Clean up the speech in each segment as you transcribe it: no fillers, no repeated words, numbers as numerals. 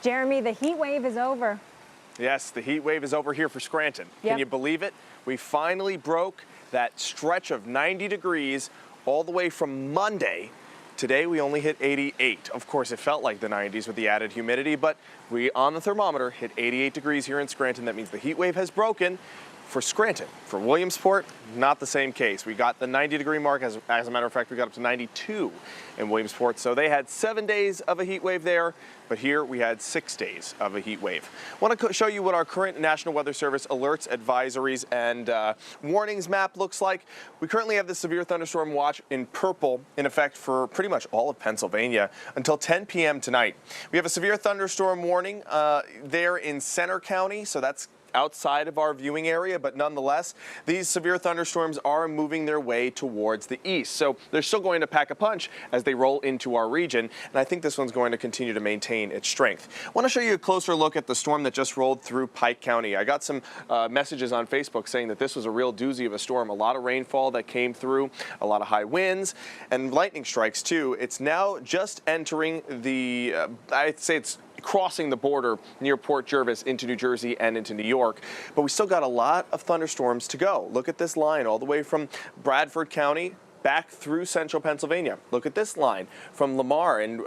Jeremy, the heat wave is over. Yes, the heat wave is over here for Scranton. Yep. Can you believe it? We finally broke that stretch of 90 degrees all the way from Monday. Today we only hit 88. Of course, it felt like the 90s with the added humidity, but we on the thermometer hit 88 degrees here in Scranton. That means the heat wave has broken. For Scranton, for Williamsport, not the same case. We got the 90-degree mark. As a matter of fact, we got up to 92 in Williamsport. So they had 7 days of a heat wave there, but here we had 6 days of a heat wave. I want to show you what our current National Weather Service alerts, advisories, and warnings map looks like. We currently have the severe thunderstorm watch in purple in effect for pretty much all of Pennsylvania until 10 p.m. tonight. We have a severe thunderstorm warning there in Center County, so that's outside of our viewing area, but nonetheless, these severe thunderstorms are moving their way towards the east. So they're still going to pack a punch as they roll into our region, and I think this one's going to continue to maintain its strength. I want to show you a closer look at the storm that just rolled through Pike County. I got some messages on Facebook saying that this was a real doozy of a storm. A lot of rainfall that came through, a lot of high winds, and lightning strikes too. It's now just entering the, I'd say it's crossing the border near Port Jervis into New Jersey and into New York. But we still got a lot of thunderstorms to go. Look at this line all the way from Bradford County back through central Pennsylvania. Look at this line from Lamar and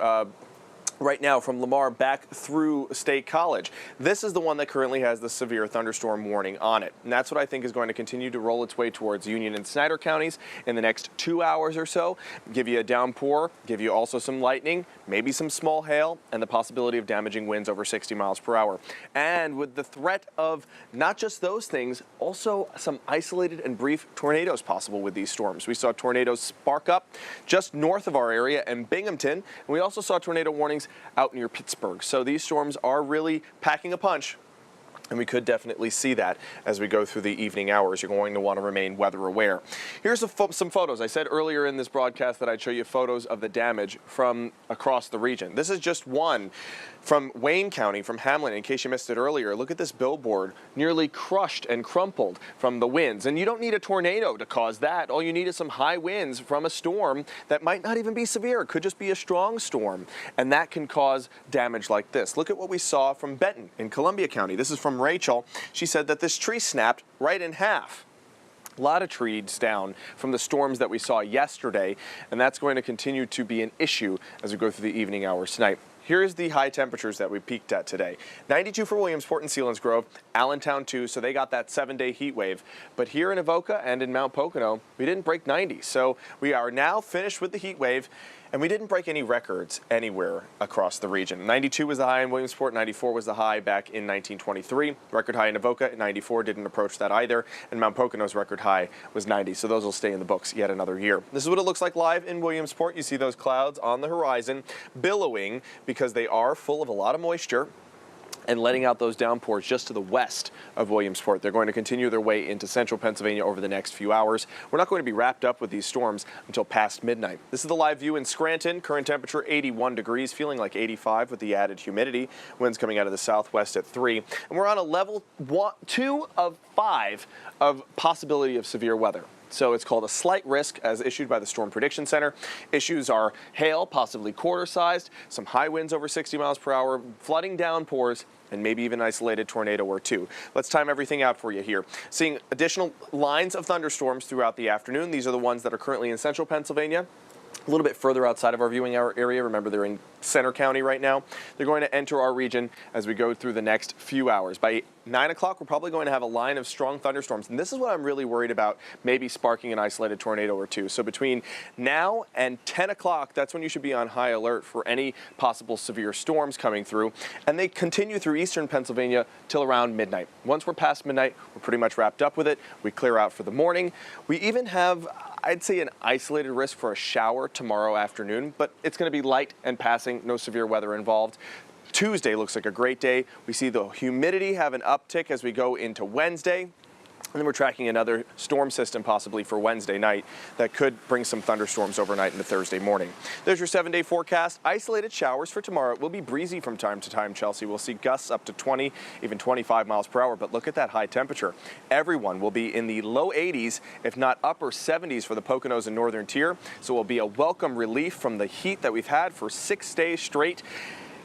right now from Lamar back through State College. This is the one that currently has the severe thunderstorm warning on it. And that's what I think is going to continue to roll its way towards Union and Snyder counties in the next 2 hours or so. Give you a downpour, give you also some lightning, maybe some small hail, and the possibility of damaging winds over 60 miles per hour. And with the threat of not just those things, also some isolated and brief tornadoes possible with these storms. We saw tornadoes spark up just north of our area in Binghamton, and we also saw tornado warnings out near Pittsburgh. So these storms are really packing a punch, and we could definitely see that as we go through the evening hours. You're going to want to remain weather aware. Here's some photos. I said earlier in this broadcast that I'd show you photos of the damage from across the region. This is just one from Wayne County, from Hamlin. In case you missed it earlier, look at this billboard, nearly crushed and crumpled from the winds. And you don't need a tornado to cause that. All you need is some high winds from a storm that might not even be severe. It could just be a strong storm, and that can cause damage like this. Look at what we saw from Benton in Columbia County. This is from Rachel. She said that this tree snapped right in half. A lot of trees down from the storms that we saw yesterday, and that's going to continue to be an issue as we go through the evening hours tonight. Here's the high temperatures that we peaked at today. 92 for Williamsport and Selinsgrove, Allentown too, so they got that 7-day heat wave. But here in Avoca and in Mount Pocono, we didn't break 90. So we are now finished with the heat wave, and we didn't break any records anywhere across the region. 92 was the high in Williamsport, 94 was the high back in 1923. Record high in Avoca, 94 didn't approach that either, and Mount Pocono's record high was 90, so those will stay in the books yet another year. This is what it looks like live in Williamsport. You see those clouds on the horizon billowing because they are full of a lot of moisture and letting out those downpours just to the west of Williamsport. They're going to continue their way into central Pennsylvania over the next few hours. We're not going to be wrapped up with these storms until past midnight. This is the live view in Scranton. Current temperature 81 degrees, feeling like 85 with the added humidity. Winds coming out of the southwest at 3. And we're on a level 2 of 5 of possibility of severe weather. So it's called a slight risk as issued by the Storm Prediction Center. Issues are hail, possibly quarter-sized, some high winds over 60 miles per hour, flooding downpours, and maybe even an isolated tornado or two. Let's time everything out for you here. Seeing additional lines of thunderstorms throughout the afternoon. These are the ones that are currently in central Pennsylvania. A little bit further outside of our viewing area. Remember, they're in Center County right now. They're going to enter our region as we go through the next few hours. By 9 o'clock, we're probably going to have a line of strong thunderstorms. And this is what I'm really worried about, maybe sparking an isolated tornado or two. So between now and 10 o'clock, that's when you should be on high alert for any possible severe storms coming through. And they continue through eastern Pennsylvania till around midnight. Once we're past midnight, we're pretty much wrapped up with it. We clear out for the morning. We even have, I'd say, an isolated risk for a shower tomorrow afternoon, but it's going to be light and passing, no severe weather involved. Tuesday looks like a great day. We see the humidity have an uptick as we go into Wednesday. And then we're tracking another storm system possibly for Wednesday night that could bring some thunderstorms overnight into Thursday morning. There's your 7-day forecast. Isolated showers for tomorrow. It will be breezy from time to time, Chelsea. We'll see gusts up to 20, even 25 miles per hour. But look at that high temperature. Everyone will be in the low 80s, if not upper 70s for the Poconos and northern tier. So it will be a welcome relief from the heat that we've had for 6 days straight.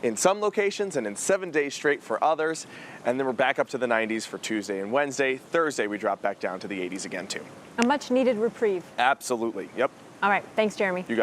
in some locations and in 7 days straight for others. And then we're back up to the 90s for Tuesday and Wednesday. Thursday, we drop back down to the 80s again, too. A much needed reprieve. Absolutely. Yep. All right. Thanks, Jeremy. You got it.